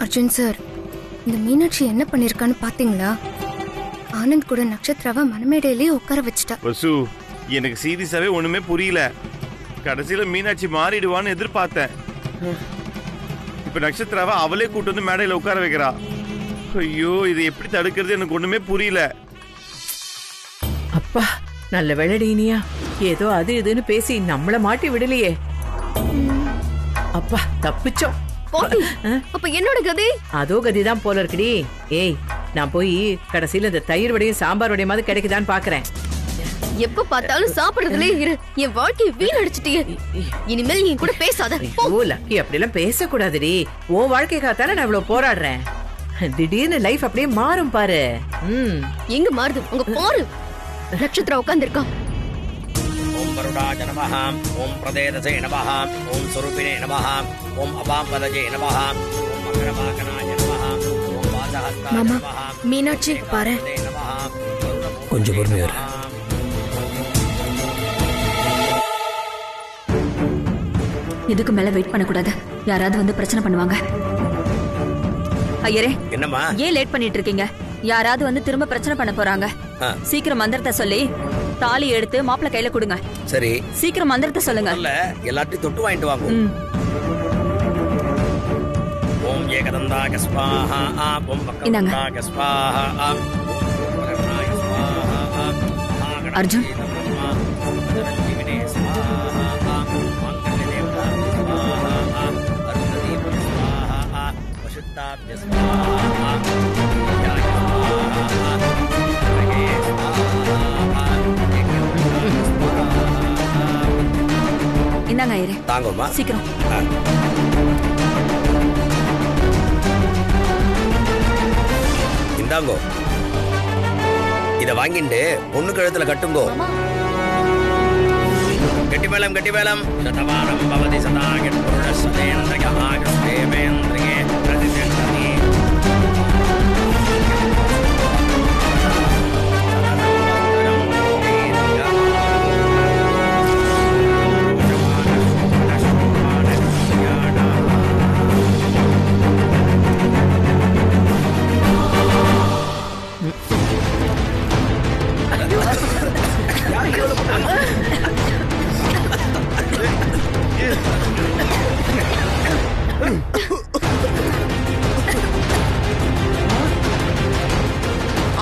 Arjun sir, இந்த மீனாட்சி என்ன பண்ணிருக்கான்னு பாத்தீங்களா? ஆனந்த் கூட நட்சத்திராவை மனமேடையிலேயே உட்கார வச்சுட்டா. வசு, எனக்கு சீரியஸாவே ஒண்ணுமே புரியல. கடைசியில மீனாட்சி மாறிடுவான்னு எதிர்பார்த்தேன். இப்ப நட்சத்திராவை அவளே கூட்டு வந்து மேடையில உட்கார வைக்கிறா. ஐயோ, இது எப்படி தடுக்கிறது எனக்கு ஒண்ணுமே புரியல. அப்பா நல்ல வெள்ளடினியா, ஏதோ அது இதுன்னு பேசி நம்மள மாட்டி விடலையே. அப்பா தப்பிச்சோம். அப்ப என்னோட கதை அதோ கதிதான் போல இருக்குடி. ஏய், நான் போய் கடைசியில இந்த தயிர் வடையும் சாம்பார் வடையும் மாதிரி கிடைக்குதான்னு பாக்குறேன். எப்ப பார்த்தாலும் சாப்பிடுறதுலே இரு. என் வாழ்க்கையை வீணடிச்சிட்டீங்க. இனிமேல் நீ கூட பேசாத. ஓ லக்கி, அப்படி எல்லாம் பேசக்கூடாதுடி. உன் வாழ்க்கைக்காகத்தானே நான் இவ்வளவு போராடுறேன். திடீர்னு லைஃப் அப்படியே மாறும் பாரு. எங்க மாறுது உங்க பாரு. நட்சத்திரம் உட்கார்ந்திருக்கா. ஓம் கருடாஜ நமஹ, ஓம் பிரதேதசே நமஹ, ஓம் ஸ்வரூபிணே நமஹ, ஓம் அபாம்பதஜே நமஹ, ஓம் மகரவாகனாய நமஹ, ஓம் வாசஹஸ்தாய மாமா, நமஹ, மீனாட்சி பாரு. கொஞ்சம் பொறுமையா இரு. இதுக்கு மேல வெயிட் பண்ண கூடாது. யாராவது வந்து பிரச்சனை பண்ணுவாங்க. ஐயரே, என்னம்மா ஏன் லேட் பண்ணிட்டு இருக்கீங்க? யாராவது வந்து திரும்ப பிரச்சனை பண்ண போறாங்க. சீக்கிரம் மந்திரத்தை சொல்லி தாலி எடுத்து மாப்பிள்ளை கையில கொடுங்க. சரி, சீக்கிரம் மந்திரத்தை சொல்லுங்க. இல்ல எல்லாத்தையும் தொட்டு வாங்கிட்டு வாங்க. ஓம் ஏகதந்தாய ஸ்வாஹா, ஓம் வக்ரதுண்டாய ஸ்வாஹா, ஓம் வக்ரதுண்டாய ஸ்வாஹா, அர்ஜுன், மகாகணபதியே ஸ்வாஹா, மங்களதேவதா ஸ்வாஹா, அருந்ததேவ ஸ்வாஹா, வசுத்தாப்ய ஸ்வாஹா, யாய ஸ்வாஹா, ரகே ஸ்வாஹா, ஏகதந்தாய ஸ்வாஹா. இந்தாங்க ஐயரே, தாங்கம்மா சீக்கிரம். இந்தாங்கோ, இத வாங்கிட்டு பொண்ணு கழுத்துல கட்டுங்கோ. கட்டி மேளம் கட்டி மேளம். சதமானம் பவதி சதாகிர் புருஷ சதேந்திரக ஆகிருஷ்ணேவேந்திரகே பிரதிசந்ததி.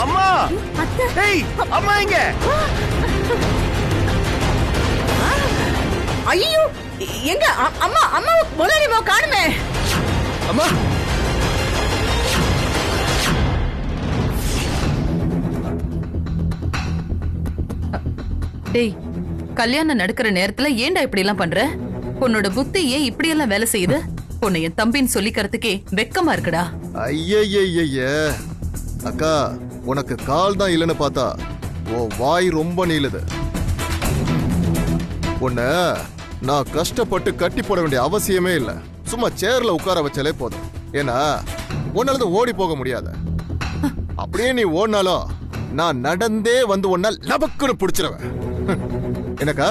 அம்மா, ஏய், அம்மா இங்க. ஐயோ, எங்க அம்மா? அம்மா முதலியமோ காணுமே. அம்மா, டேய், கல்யாணம் நடக்கிற நேரத்துல ஏன்டா இப்படி எல்லாம் பண்ற? உன்னோட புத்தி ஏன் இப்படி எல்லாம் வேலை செய்யுது? உன்னை என் தம்பின்னு சொல்லிக்கிறதுக்கே வெக்கமா இருக்குடா. ஐய அக்கா, உனக்கு கால் தான் இல்லைன்னு பார்த்தா உன் வாய் ரொம்ப நீளுது. உன்ன நான் கஷ்டப்பட்டு கட்டி போட வேண்டிய அவசியமே இல்லை. சும்மா சேர்ல உட்கார வச்சாலே போதும். ஏன்னா உன்னால ஓடி போக முடியாத. அப்படியே நீ ஓடினாலும் நான் நடந்தே வந்து உன்னால் லபக்குன்னு பிடிச்சிருவேன். எனக்கா?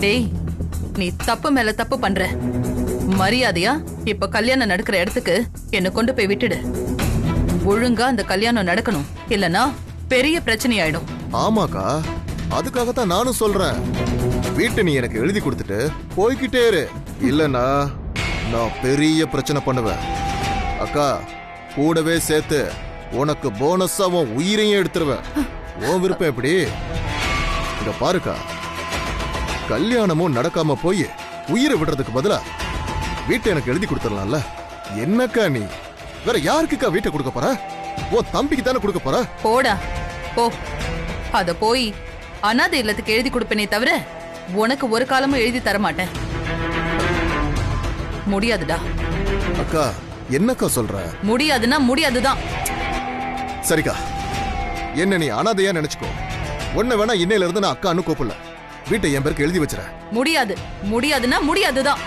டேய், நீ தப்பு மேல தப்பு பண்ற. மரியாதையா இப்ப கல்யாணம் நடக்கிற இடத்துக்கு என்ன கொண்டு போய் விட்டுடு. ஒழுங்கா அந்த கல்யாணம் நடக்கணும், இல்லனா பெரிய பிரச்சனை ஆயிடும். ஆமாக்கா, அதுக்காகத்தான் நானும் சொல்றேன். வீட்டை நீ எனக்கு எழுதி கொடுத்துட்டு போய்கிட்டே இரு. இல்லனா நான் பெரிய பிரச்சனை பண்ணுவேன். அக்கா, கூடவே சேர்த்து உனக்கு போனஸா உன் உயிரையும் எடுத்துருவேன். உன் விருப்பம் எப்படி? இங்க பாருக்கா, கல்யாணமும் நடக்காம போய் உயிரை விடுறதுக்கு பதிலா வீட்டை எனக்கு எழுதி கொடுத்துடலாம்ல. என்னக்கா நீ வேற யாருக்குக்கா வீட்டை கொடுக்க போற? உன் தம்பிக்கு தானே கொடுக்க போற? போடா போ. அத போய் அனாதை இல்லத்துக்கு எழுதி கொடுப்பேனே தவிர உனக்கு ஒரு காலமும் எழுதி தர மாட்டேன். முடியாதுடா. அக்கா, என்னக்கா சொல்ற? முடியாதுன்னா முடியாதுதான். சரிக்கா, என்ன நீ அனாதையா நினைச்சுக்கோ. ஒன்ன வேணா இன்னையில இருந்து நான் அக்கான்னு கூப்பிடல. வீட்டை என் பேருக்கு எழுதி வச்சிர. முடியாது. முடியாதுன்னா முடியாதுதான்.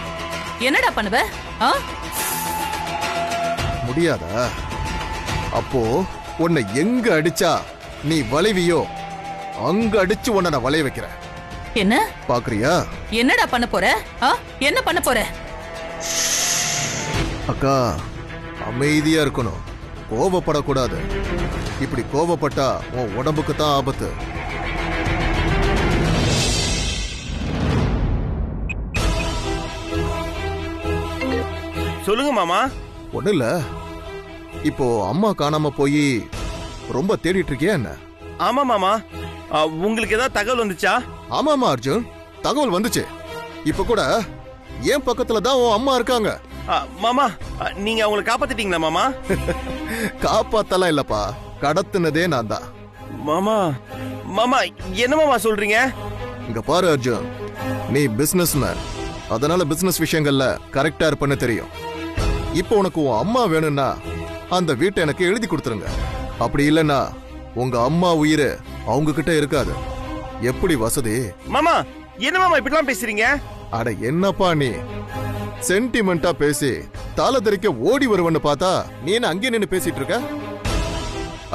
என்னடா பண்ணுவ? முடியாதா? அப்போ உன்னை எங்க அடிச்சா நீ வளைவியோ அங்க அடிச்சு உன்னை நான் வளைய வைக்கிறேன். என்ன பாக்குறியா? என்னடா பண்ண போற? என்ன பண்ண போற? அக்கா அமைதியா இருக்கணும், கோவப்படக்கூடாது. இப்படி கோவப்பட்டா உன் உடம்புக்கு தான் ஆபத்து. சொல்லுங்க மாமா. ஒண்ணு இல்ல, இப்போ அம்மா காணாம போய் ரொம்ப தேடிட்டு இருக்கியா என்ன? ஆமா மாமா. உங்களுக்கு ஏதாவது தகவல் வந்துச்சா? ஆமாமா அர்ஜுன், தகவல் வந்துச்சு. இப்ப கூட என் பக்கத்துல தான் உன் அம்மா இருக்காங்க. மாமா, நீங்க அவங்களை காப்பாத்திட்டீங்களா மாமா? காப்பாத்தலாம் இல்லப்பா, கடத்துனதே நான் தான். மாமா மாமா என்ன மாமா சொல்றீங்க? இங்க பாரு அர்ஜுன், நீ பிசினஸ் மேன், அதனால பிசினஸ் விஷயங்கள்ல கரெக்டா இருப்பன்னு தெரியும். இப்போ உனக்கு உன் அம்மா வேணும்னா அந்த வீட்டை எனக்கு எழுதி கொடுத்துருங்க. அப்படி இல்லைன்னா உங்க அம்மா உயிர் அவங்க கிட்ட இருக்காது. எப்படி வசதி? மாமா என்ன மாமா இப்படிலாம் பேசுறீங்க? அட என்னப்பா நீ சென்டிமெண்டா பேசி தாள தெறிக்க ஓடி வருவன்னு பார்த்தா நீ என்ன அங்கே நின்னு பேசிட்டு இருக்க?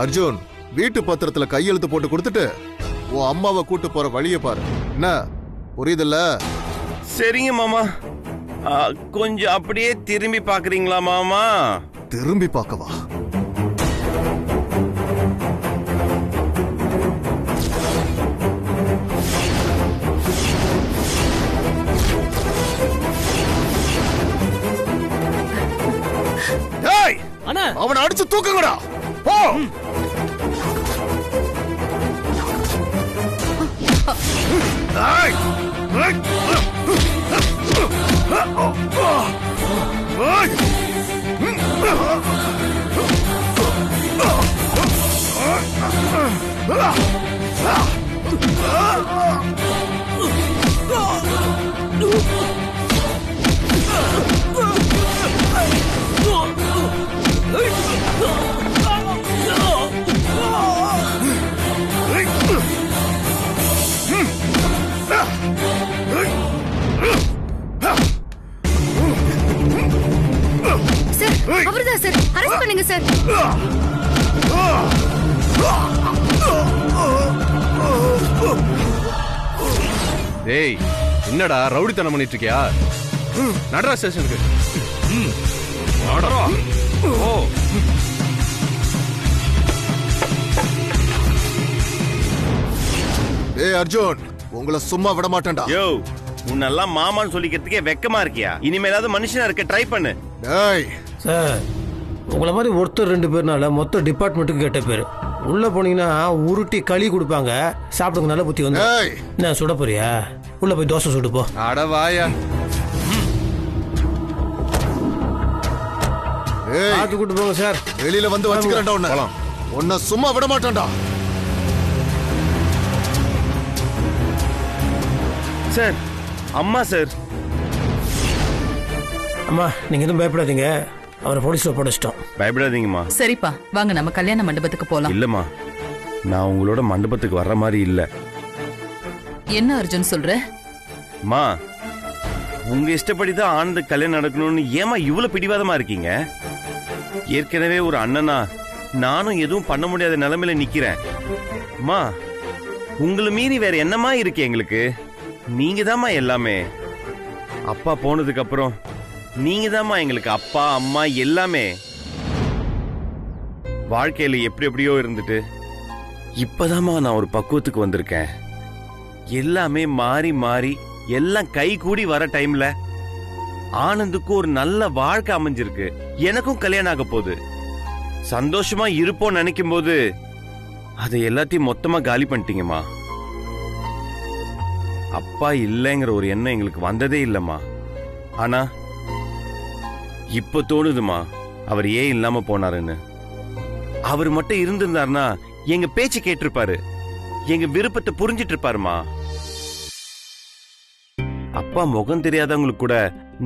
அர்ஜுன், வீட்டு பத்திரத்துல கையெழுத்து போட்டு கொடுத்துட்டு உன் அம்மாவை கூட்டு போற வழியை பாரு. என்ன புரியுதுல்ல? சரிங்க மாமா. கொஞ்சம் அப்படியே திரும்பி பாக்குறீங்களா மாமா? திரும்பி பார்க்கவா? அவனை அடிச்சு தூக்குங்கடா. போ. சார், அவர்தான் சார். அரெஸ்ட் பண்ணுங்க சார். டேய், என்னடா ரவுடித்தனம் பண்ணிட்டு இருக்கியா? நடரா ஸ்டேஷனுக்கு. ஓ, ஏய் அர்ஜுன், உங்களை சும்மா விட மாட்டேன்டா. யோ, உன்னெல்லாம் மாமான்னு சொல்லிக்கிறதுக்கே வெக்கமா இருக்கியா? இனிமேலாவது மனுஷனா இருக்க ட்ரை பண்ணு. டேய் சார், உங்களை மாதிரி ஒருத்தர் 2 பேர்னால மொத்த டிபார்ட்மெண்ட்டுக்கு கெட்ட பேர். உள்ள போனீங்கன்னா உருட்டி களி கொடுப்பாங்க, சாப்பிடுங்க. நல்ல புத்தி வந்து என்ன சுட போறியா? உள்ள போய் தோசை சுட்டு போ. அட வாயா. பார்த்து கூட்டு போங்க சார். வெளியில வந்து வச்சுக்கிறேன்டா உன்னை. உன்னை சும்மா விட மாட்டேன்டா. சார், அம்மா சார். அம்மா, நீங்க எதுவும் பயப்படாதீங்க, அவரை போலீஸ்ல போடச்சிட்டோம். பயப்படாதீங்கம்மா. சரிப்பா, வாங்க நம்ம கல்யாண மண்டபத்துக்கு போலாம். இல்லம்மா, நான் உங்களோட மண்டபத்துக்கு வர்ற மாதிரி இல்ல. என்ன அர்ஜுன் சொல்ற? மா, உங்க இஷ்டப்படிதான் ஆனந்த கல்யாணம் நடக்கணும்னு ஏமா இவ்வளவு பிடிவாதமா இருக்கீங்க? ஏற்கனவே ஒரு அண்ணனா நானும் எதுவும் பண்ண முடியாத நிலைமையில நிக்கிறேன். மா, உங்களை மீறி வேற என்னமா இருக்கு எங்களுக்கு? நீங்க தாம்மா எல்லாமே. அப்பா போனதுக்கு அப்புறம் நீங்க தாம்மா எங்களுக்கு அப்பா அம்மா எல்லாமே. வாழ்க்கையில எப்படி எப்படியோ இருந்துட்டு இப்பதாம்மா நான் ஒரு பக்குவத்துக்கு வந்திருக்கேன். எல்லாமே மாறி மாறி எல்லாம் கை கூடி வர டைம்ல ஆனந்துக்கு ஒரு நல்ல வாழ்க்கை அமைஞ்சிருக்கு. எனக்கும் கல்யாணம் ஆக போகுது. சந்தோஷமா இருப்போம் நினைக்கும் போது அதை எல்லாத்தையும் மொத்தமா காலி பண்ணிட்டீங்கம்மா. அப்பா இல்லைங்கிற ஒரு எண்ணம் எங்களுக்கு வந்ததே இல்லம்மா. ஆனா இப்ப தோணுதுமா, அவர் ஏன் இல்லாம போனாருன்னு. அவர் மட்டும் இருந்திருந்தாருன்னா எங்க பேச்சு கேட்டிருப்பாரு, எங்க விருப்பத்தை புரிஞ்சிட்டு இருப்பாருமா. அப்பா முகம் தெரியாதவங்களுக்கு கூட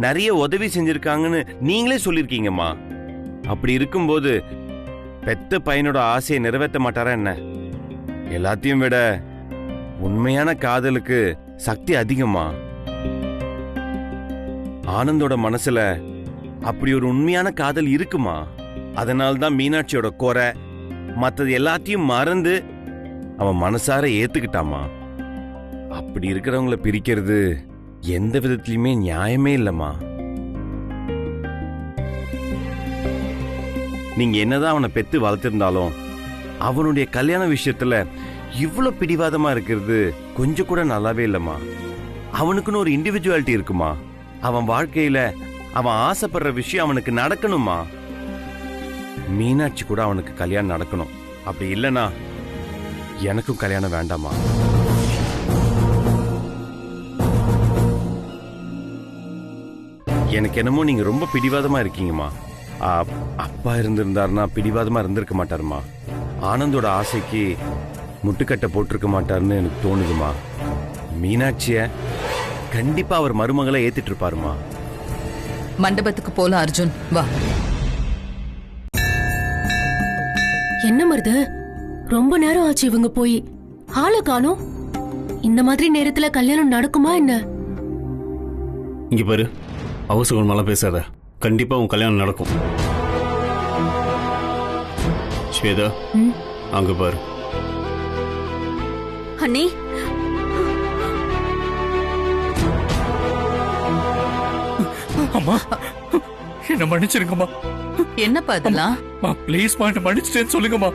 நிறைய உதவி செஞ்சிருக்காங்கன்னு நீங்களே சொல்லிருக்கீங்கம்மா. அப்படி இருக்கும்போது பெத்த பையனோட ஆசையை நிறைவேற்ற மாட்டாரா என்ன? எல்லாத்தையும் விட உண்மையான காதலுக்கு சக்தி அதிகமா. ஆனந்தோட மனசுல அப்படி ஒரு உண்மையான காதல் இருக்குமா. அதனால்தான் மீனாட்சியோட குறை மற்றது எல்லாத்தையும் மறந்து அவன் மனசார ஏத்துக்கிட்டாமா. அப்படி இருக்கிறவங்கள பிரிக்கிறது எந்த விதத்திலுமே நியாயமே இல்லம்மா. நீங்க என்னதான் அவனை பெத்து வளர்த்திருந்தாலும் அவனுடைய கல்யாண விஷயத்துல இவ்வளவு பிடிவாதமா இருக்கிறது கொஞ்சம் கூட நல்லாவே இல்லம்மா. அவனுக்குன்னு ஒரு இண்டிவிஜுவாலிட்டி இருக்குமா. அவன் வாழ்க்கையில அவன் ஆசைப்படுற விஷயம் அவனுக்கு நடக்கணுமா. மீனாட்சி கூட அவனுக்கு கல்யாணம் நடக்கணும். அப்படி இல்லைன்னா எனக்கும் கல்யாணம் வேண்டாமா. எனக்கு என்னமோ நீங்க ரொம்ப பிடிவாதமா இருக்கீங்கம்மா. அப்பா இருந்திருந்தாருன்னா பிடிவாதமா இருந்திருக்க மாட்டாருமா. ஆனந்தோட ஆசைக்கு முட்டுக்கட்டை போட்டிருக்க மாட்டாருன்னு எனக்கு தோணுதுமா. மீனாட்சிய கண்டிப்பா அவர் மருமகளை ஏத்திட்டு இருப்பாருமா. மண்டபத்துக்கு போலாம் அர்ஜுன், வா. என்ன மருது, ரொம்ப நேரம் ஆச்சு இவங்க போய், ஆளை காணோம். இந்த மாதிரி நேரத்துல கல்யாணம் நடக்குமா என்ன? இங்க பாரு, அவசரமெல்லாம் பேசாத. கண்டிப்பா உன் கல்யாணம் நடக்கும். ஸ்வேதா, அங்க பாரு. அண்ணி, அம்மா என்ன மன்னிச்சிருங்கம்மா. என்னப்பா இதெல்லாம்? ப்ளீஸ் என்ன மன்னிச்சிட்டேன்னு சொல்லுங்கம்மா.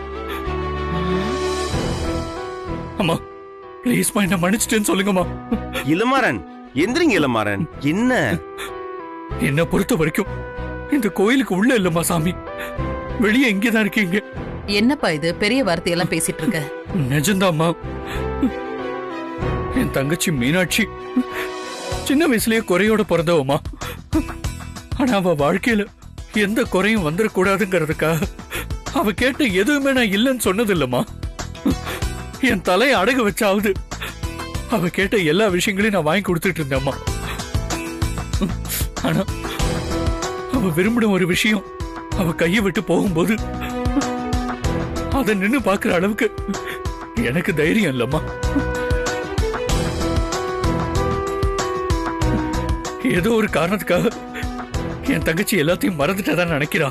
அம்மா ப்ளீஸ் என்ன மன்னிச்சிட்டேன்னு சொல்லுங்கம்மா. இளமாறன், எந்திரிங்க இளமாறன். என்ன பொறுத்த வரைக்கும் இந்த கோயிலுக்கு உள்ள இல்லம்மா சாமி, வெளியே இங்கதான் இருக்கீங்க. என்னப்பா இது பெரிய வார்த்தையெல்லாம் பேசிட்டு இருக்க? நிஜம்தாம்மா. என் தங்கச்சி மீனாட்சி சின்ன வயசுலயே குறையோட பிறந்தவம்மா. ஆனா அவ வாழ்க்கையில எந்த குறையும் வந்துடக்கூடாதுங்கிறதுக்காக அவ கேட்ட எதுவுமே நான் இல்லைன்னு சொன்னது இல்லம்மா. என் தலையை அடகு வச்சாவது அவ கேட்ட எல்லா விஷயங்களையும் நான் வாங்கி கொடுத்துட்டு இருந்தேம்மா. ஆனா அவ விரும்பின ஒரு விஷயம் அவ கையை விட்டு போகும்போது அதை நின்னு பாக்குற அளவுக்கு எனக்கு தைரியம் இல்லம்மா. ஏதோ ஒரு காரணத்துக்காக என் தங்கச்சி எல்லாத்தையும் மறந்துட்டதான் நினைக்கிறா.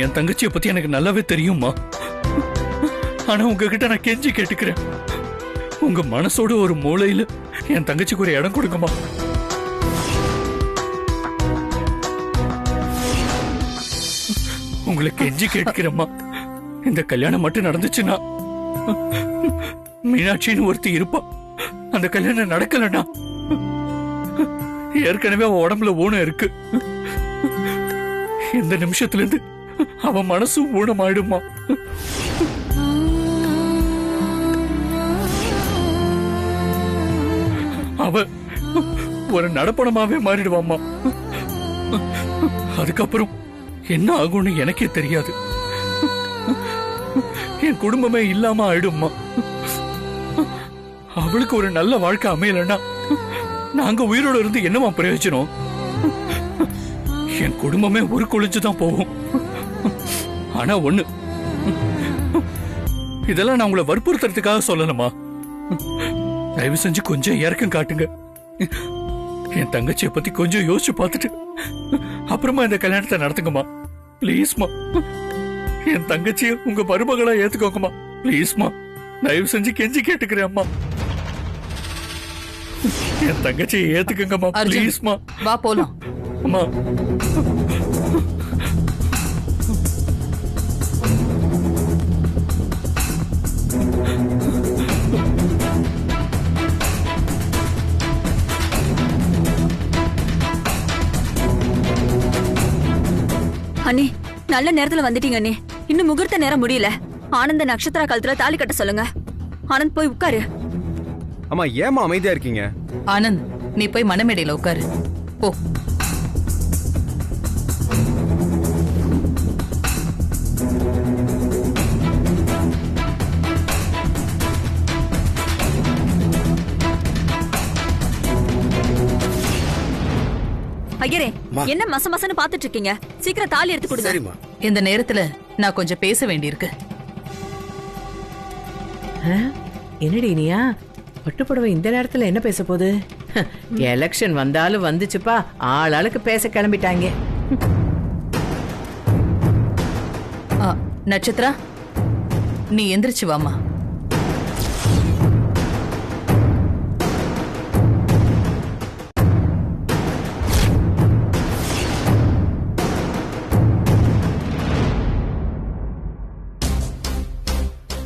என் தங்கச்சியை பத்தி எனக்கு நல்லாவே தெரியுமா. ஆனா உங்ககிட்ட நான் கெஞ்சி கேட்டுக்கிறேன், உங்க மனசோட ஒரு மூலையில என் தங்கச்சிக்கு ஒரு இடம் கொடுங்கம்மா. உங்களை கெஞ்சி கேட்கிறேம்மா. இந்த கல்யாணம் மட்டும் நடந்துச்சுன்னா மீனாட்சின்னு ஒருத்தி இருப்பா. அந்த கல்யாணம் நடக்கலன்னா ஏற்கனவே அவன் உடம்புல ஊனம் இருக்கு. இந்த நிமிஷத்துல இருந்து அவன் மனசு ஊனமாயிடுமா. அவ ஒரு நடப்பணமாவே மாறிடுவாம்மா. அதுக்கப்புறம் என்ன ஆகும்னு எனக்கே தெரியாது. என் குடும்பமே இல்லாம ஆயிடும்மா. அவளுக்கு ஒரு நல்ல வாழ்க்கை அமையலன்னா நாங்க உயிரோட இருந்து என்னமா பிரயோஜனம்? என் குடும்பமே ஒரு குளிச்சுதான் போகும். ஆனா ஒண்ணு, இதெல்லாம் நான் உங்களை வற்புறுத்துறதுக்காக சொல்லணுமா? தயவு செஞ்சு கொஞ்சம் இறக்கம் காட்டுங்க. என் தங்கச்சியை பத்தி கொஞ்சம் யோசிச்சு பார்த்துட்டு அப்புறமா இந்த கல்யாணத்தை நடத்துங்கம்மா. பிளீஸ்மா, என் தங்கச்சியை உங்க மருமகளா ஏத்துக்கோங்கம்மா. பிளீஸ்மா, தயவு செஞ்சு கெஞ்சி கேட்டுக்கிறேன் அம்மா. என் தங்கச்சியை ஏத்துக்கங்கம்மா. பிளீஸ்மா, வா போலாம். அம்மா அண்ணி, நல்ல நேரத்துல வந்துட்டீங்க அண்ணி. இன்னும் முகூர்த்த நேரம் முடியல. ஆனந்த நட்சத்திர கழுத்துல தாலி கட்ட சொல்லுங்க. ஆனந்த் போய் உட்காரு. அம்மா ஏமா அமைதியா இருக்கீங்க? ஆனந்த், நீ போய் மணமேடையில உட்காரு போ. ஐயரே, என்ன மச மசன்னு பாத்துட்டு இருக்கீங்க? சீக்கிரம் தாலி எடுத்து கொடுங்க. இந்த நேரத்துல நான் கொஞ்சம் பேச வேண்டியிருக்கு. என்னடி நீயா பட்டுப்புடவை இந்த நேரத்துல என்ன பேச போகுது? எலெக்ஷன் வந்தாலும் வந்துச்சுப்பா, ஆளாளுக்கு பேச கிளம்பிட்டாங்க. நட்சத்திரா, நீ எந்திரிச்சு வாமா.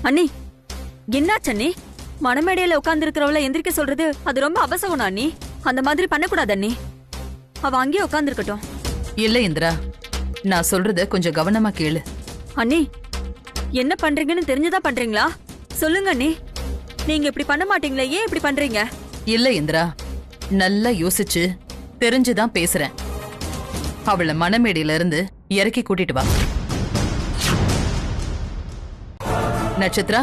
அண்ணி என்னாச்சு அண்ணி? மணமேடையில உட்கார்ந்து இருக்கிறவள எந்திரிக்க சொல்றது அது ரொம்ப அபசகுணம் அண்ணி. அந்த மாதிரி பண்ணக்கூடாது அண்ணி. அவ அங்கேயே உட்கார்ந்து இருக்கட்டும். இல்ல இந்திரா, நான் சொல்றத கொஞ்சம் கவனமா கேளு. அண்ணி என்ன பண்றீங்கன்னு தெரிஞ்சுதான் பண்றீங்களா? சொல்லுங்க அண்ணி. நீங்க இப்படி பண்ண மாட்டீங்களே, ஏன் இப்படி பண்றீங்க? இல்ல இந்திரா, நல்லா யோசிச்சு தெரிஞ்சுதான் பேசுறேன். அவளை மணமேடையில இருந்து இறக்கி கூட்டிட்டு வா. நட்சத்திரா,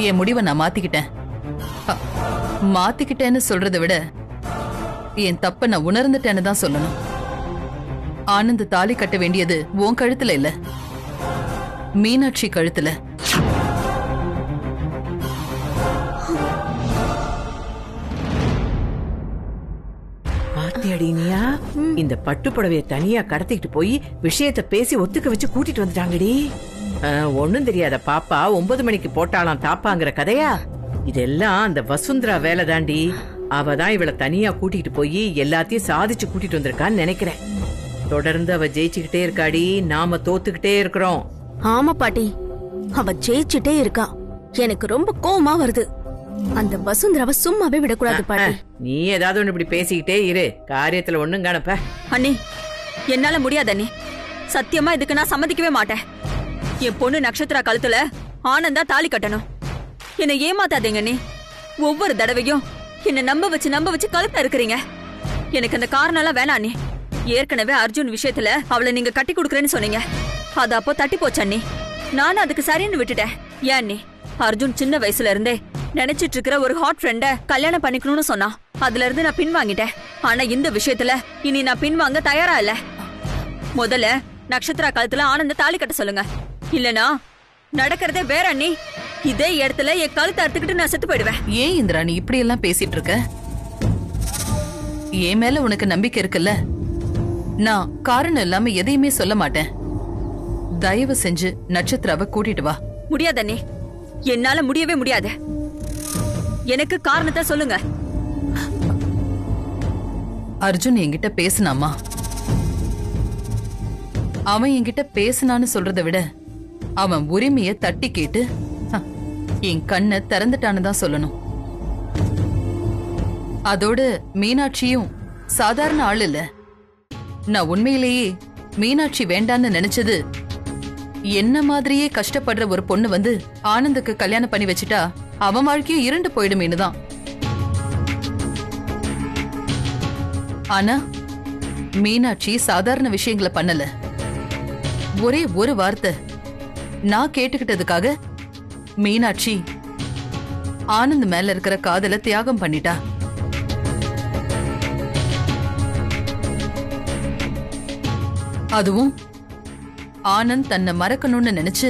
என் முடிவை நான் மாத்திக்கிட்டேன். மாத்திக்கிட்டேன்னு சொல்றதை விட என் தப்ப நான் உணர்ந்துட்டேன்னு தான் சொல்லணும். ஆனந்த் தாலி கட்ட வேண்டியது உன் கழுத்துல இல்ல, மீனாட்சி கழுத்துல. பாத்தியடினியா, இந்த பட்டுப்புடவைய தனியா கடத்திக்கிட்டு போய் விஷயத்த பேசி ஒத்துக்க வச்சு கூட்டிட்டு வந்துட்டாங்கடி. ஒண்ணும் தெரியாத பாப்பா 9 மணிக்கு போட்டாலாம் தாப்பாங்கிற கதையா? இதெல்லாம் அந்த வசுந்தரா வேலை தாண்டி. அவதான் இவளை தனியா கூட்டிட்டு போய் எல்லாத்தையும் சாதிச்சு கூட்டிட்டு வந்திருக்கான்னு நினைக்கிறேன். தொடர்ந்து அவ ஜெயிச்சுக்கிட்டே இருக்காடி, நாம தோத்துக்கிட்டே இருக்கிறோம். ஆமா பாட்டி, அவ ஜெயிச்சுட்டே இருக்கா. எனக்கு ரொம்ப கோவமா வருது. அந்த வசுந்தராவை சும்மாவே விடக்கூடாது பாட்டி. நீ ஏதாவது ஒண்ணு இப்படி பேசிக்கிட்டே இரு, காரியத்துல ஒண்ணும் காணப்ப. அண்ணி என்னால முடியாது அண்ணி. சத்தியமா இதுக்கு நான் சம்மதிக்கவே மாட்டேன். என் பொண்ணு நட்சத்திரா கழுத்துல ஆனந்தா தாலி கட்டணும். என்னை ஏமாத்தாதீங்க அண்ணி. ஒவ்வொரு தடவையும் என்ன நம்ப வச்சு கழுத்த இருக்கிறீங்க. எனக்கு அந்த காரணம் எல்லாம் வேணாம் அண்ணி. ஏற்கனவே அர்ஜுன் விஷயத்துல அவளை நீங்க கட்டி கொடுக்கறேன்னு சொன்னீங்க. அது அப்போ தட்டி போச்சு அண்ணி. நானும் அதுக்கு சரின்னு விட்டுட்டேன். ஏன் அண்ணி, அர்ஜுன் சின்ன வயசுல இருந்தே நினைச்சிட்டு இருக்கிற ஒரு ஹாட் ஃப்ரெண்ட கல்யாணம் பண்ணிக்கணும்னு சொன்னா. அதுல இருந்து நான் பின்வாங்கிட்டேன். ஆனா இந்த விஷயத்துல இனி நான் பின்வாங்க தயாரா இல்ல. முதல்ல நட்சத்திரா கழுத்துல ஆனந்த தாலி கட்ட சொல்லுங்க. இல்லனா நடக்கிறதே வேற அண்ணி. இதே இடத்துல என் கழுத்தை அறுத்துக்கிட்டு நான் செத்து போயிடுவேன். ஏன் இந்திரா நீ இப்படி எல்லாம் பேசிட்டு இருக்க? என் மேல உனக்கு நம்பிக்கை இருக்குல்ல? நான் காரணம் இல்லாம எதையுமே சொல்ல மாட்டேன். தயவு செஞ்சு நட்சத்திராவை கூட்டிட்டு வா. முடியாது அண்ணி, என்னால முடியவே முடியாது. எனக்கு காரணத்தை சொல்லுங்க. அர்ஜுன் என்கிட்ட பேசினாமா? அவன் என்கிட்ட பேசினான்னு சொல்றதை விட அவன் உரிமைய தட்டி கேட்டு என் கண்ணை திறந்துட்டான்னு தான் சொல்லணும். அதோடு மீனாட்சியும் சாதாரண ஆள் இல்ல. நான் உண்மையிலேயே மீனாட்சி வேண்டான்னு நினைச்சது என்ன மாதிரியே கஷ்டப்படுற ஒரு பொண்ணு வந்து ஆனந்துக்கு கல்யாணம் பண்ணி வச்சுட்டா அவன் வாழ்க்கையும் இருண்டு போயிடுமேனு தான். ஆனா மீனாட்சி சாதாரண விஷயங்களை பண்ணல. ஒரே ஒரு வார்த்தை நான் கேட்டுக்கிட்டதுக்காக மீனாட்சி ஆனந்த் மேல இருக்கிற காதல தியாகம் பண்ணிட்டா. அதுவும் ஆனந்த் தன்னை மறக்கணும்னு நினைச்சு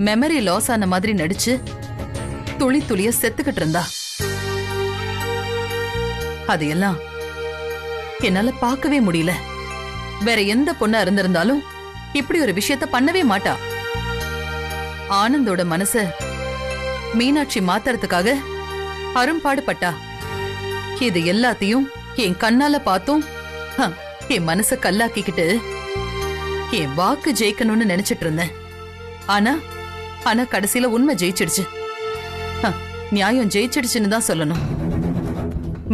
மெமரி லாஸ் ஆன மாதிரி நடிச்சு துளி துளிய செத்துக்கிட்டு இருந்தா. அதையெல்லாம் என்னால பார்க்கவே முடியல. வேற எந்த பொண்ணா இருந்திருந்தாலும் இப்படி ஒரு விஷயத்த பண்ணவே மாட்டா. ஆனந்தோட மனச மீனாட்சி மாத்துறதுக்காக அரும்பாடுபட்டா. இது எல்லாத்தையும் என் கண்ணால பார்த்தும் என் மனச கல்லாக்கிக்கிட்டு என் வாக்கு ஜெயிக்கணும்னு நினைச்சிட்டு இருந்தேன். ஆனா கடைசியில உண்மை ஜெயிச்சிடுச்சு. நியாயம் ஜெயிச்சிடுச்சுன்னு தான் சொல்லணும்.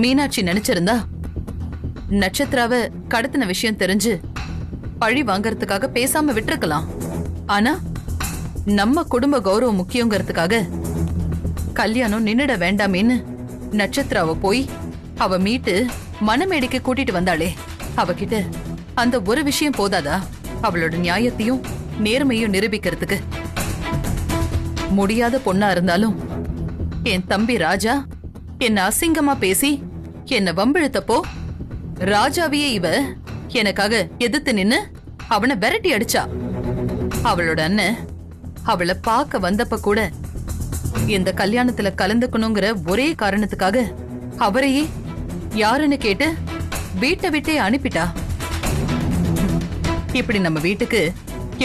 மீனாட்சி நினைச்சிருந்தா நட்சத்திராவை கடத்தின விஷயம் தெரிஞ்சு பழி வாங்கறதுக்காக பேசாம விட்டுருக்கலாம். ஆனா நம்ம குடும்ப கௌரவம் முக்கியங்கிறதுக்காக கல்யாணம் நின்னுட வேண்டாமேன்னு நட்சத்திராவை போய் அவ மீட்டு மணமேடைக்கு கூட்டிட்டு வந்தாளே. அவகிட்ட அந்த ஒரு விஷயம் போதாதா அவளோட நியாயத்தையும் நேர்மையும் நிரூபிக்கிறதுக்கு? முடியாத பொண்ணா இருந்தாலும் என் தம்பி ராஜா என்ன அசிங்கமா பேசி என்ன வம்பிழுத்தப்போ ராஜாவையே இவ எனக்காக எதிர்த்து நின்னு அவனை விரட்டி அடிச்சா. அவளோட அண்ணன் அவளை பார்க்க வந்தப்ப கூட இந்த கல்யாணத்துல கலந்துக்கணுங்கிற ஒரே காரணத்துக்காக அவரையே யாருன்னு கேட்டு வீட்டை விட்டே அனுப்பிட்டா. இப்படி நம்ம வீட்டுக்கு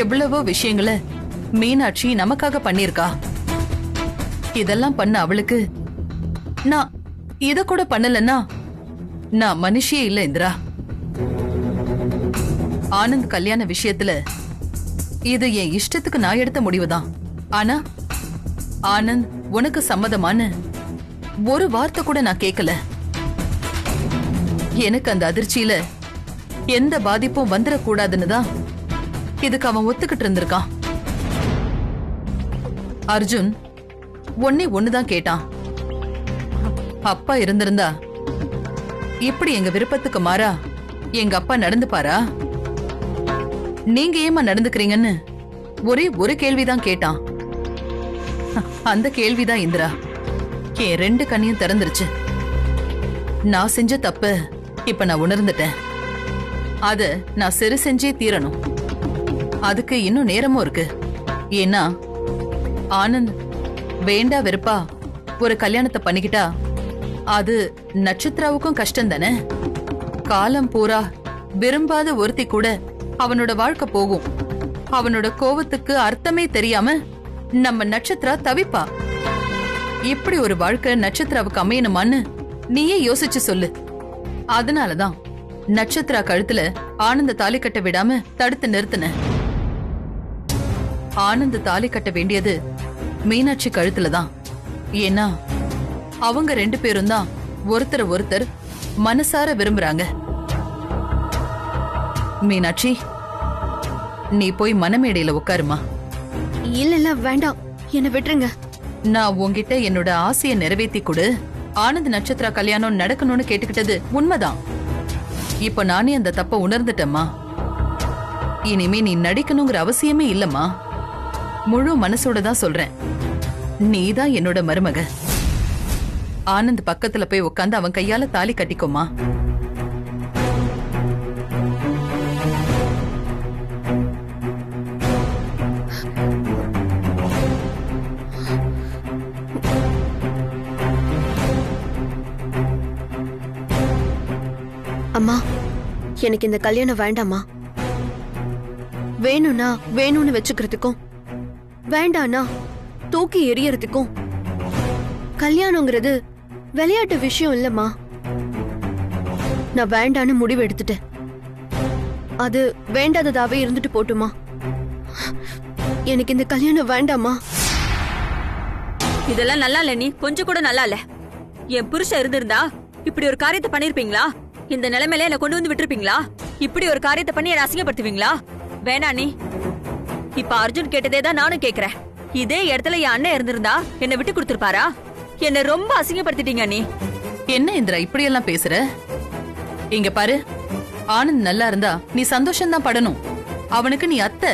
எவ்வளவோ விஷயங்களை மீனாட்சி நமக்காக பண்ணிருக்கா. இதெல்லாம் பண்ண அவளுக்கு நான் இத கூட பண்ணலன்னா நான் மனுஷியே இல்ல இந்திரா. ஆனந்த் கல்யாண விஷயத்துல இது என் இஷ்டத்துக்கு நான் எடுத்த முடிவுதான். ஆனா ஆனந்த் உனக்கு சம்மதமான்னு ஒரு வார்த்தை கூட நான் கேட்கல. எனக்கு அந்த அதிர்ச்சியில எந்த பாதிப்பும் வந்துடக்கூடாதுன்னு தான் இதுக்கு அவன் ஒத்துக்கிட்டு இருந்திருக்கான். அர்ஜுன் ஒண்ணுதான் கேட்டான். அப்பா இருந்திருந்தா இப்படி எங்க விருப்பத்துக்கு மாறா எங்க அப்பா நடந்துப்பாரா? நீங்க ஏமா நடந்துக்கிறீங்கன்னு ஒரே ஒரு கேள்விதான் கேட்டான். அந்த கேள்விதான் இந்திரா என் 2 கண்ணையும் திறந்துருச்சு. நான் செஞ்ச தப்பு இப்ப நான் உணர்ந்துட்டேன். அத நான் சரி செஞ்சே தீரணும். அதுக்கு இன்னும் நேரமும் இருக்கு. ஏன்னா ஆனந்த் வேண்டா வெறுப்பா ஒரு கல்யாணத்தை பண்ணிக்கிட்டா அது நட்சத்திராவுக்கும் கஷ்டம் தானே. காலம் பூரா விரும்பாத ஒருத்தி கூட அவனோட வாழ்க்கை போகும். அவனோட கோவத்துக்கு அர்த்தமே தெரியாம நம்ம நட்சத்திரா தவிப்பா. இப்படி ஒரு வாழ்க்கை நட்சத்திராவுக்கு அமையணுமான்னு நீயே யோசிச்சு சொல்லு. அதனாலதான் நட்சத்திரா கழுத்துல ஆனந்த தாலி கட்ட விடாம தடுத்து நிறுத்தின. ஆனந்த தாலி கட்ட வேண்டியது மீனாட்சி கழுத்துலதான். ஏன்னா அவங்க 2 பேரும் தான் ஒருத்தர் மனசார விரும்புறாங்க. மீனாட்சி, நீ போய் மனமேடையில உட்காருமா. இல்ல வேண்டாம், என்ன விட்டுருங்க. நான் உன்கிட்ட என்னோட ஆசையை நிறைவேற்றி கொடு. ஆனந்த் நட்சத்திரா கல்யாணம் நடக்கணும்னு கேட்டுக்கிட்டது உண்மைதான். இப்ப நானே அந்த தப்ப உணர்ந்துட்டேம்மா. இனிமே நீ நடிக்கணுங்கிற அவசியமே இல்லம்மா. முழு மனசோட தான் சொல்றேன். நீதான் என்னோட மருமக. ஆனந்த் பக்கத்துல போய் உட்காந்து அவன் கையால தாலி கட்டிக்கோமா. அம்மா, எனக்கு இந்த கல்யாணம் வேண்டாமா. வேணும்னா வேணும்னு வச்சுக்கிறதுக்கும், வேண்டானா தூக்கி எறியறதுக்கும் கல்யாணங்கிறது விளையாட்டு விஷயம் இல்லம்மா. நான் வேண்டான்னு முடிவு எடுத்துட்டேன். அது வேண்டாததாவே இருந்துட்டு போட்டுமா. எனக்கு இந்த கல்யாணம் வேண்டாமா. இதெல்லாம் நல்லா இல்ல. நீ கொஞ்சம் கூட நல்லா இல்ல. என் புருஷன் இருந்திருந்தா இப்படி ஒரு காரியத்தை பண்ணிருப்பீங்களா? இந்த நிலைமையில என்ன கொண்டு வந்து விட்டுருப்பீங்களா? இப்படி ஒரு காரியத்தை பண்ணி என்ன அசிங்கப்படுத்துவீங்களா? வேணா நீ. இப்ப அர்ஜுன் கேட்டதே தான் நானும் கேக்குறேன். இதே இடத்துல என் அண்ணன் இருந்திருந்தா என்ன விட்டு கொடுத்திருப்பாரா? என்ன ரொம்ப அசிங்கப்படுத்திட்டீங்க நீ. என்ன இந்திரா இப்படி எல்லாம் பேசுற? இங்க பாரு, ஆனந்த் நல்லா இருந்தா நீ சந்தோஷம் தான் படணும். அவனுக்கு நீ அத்தை.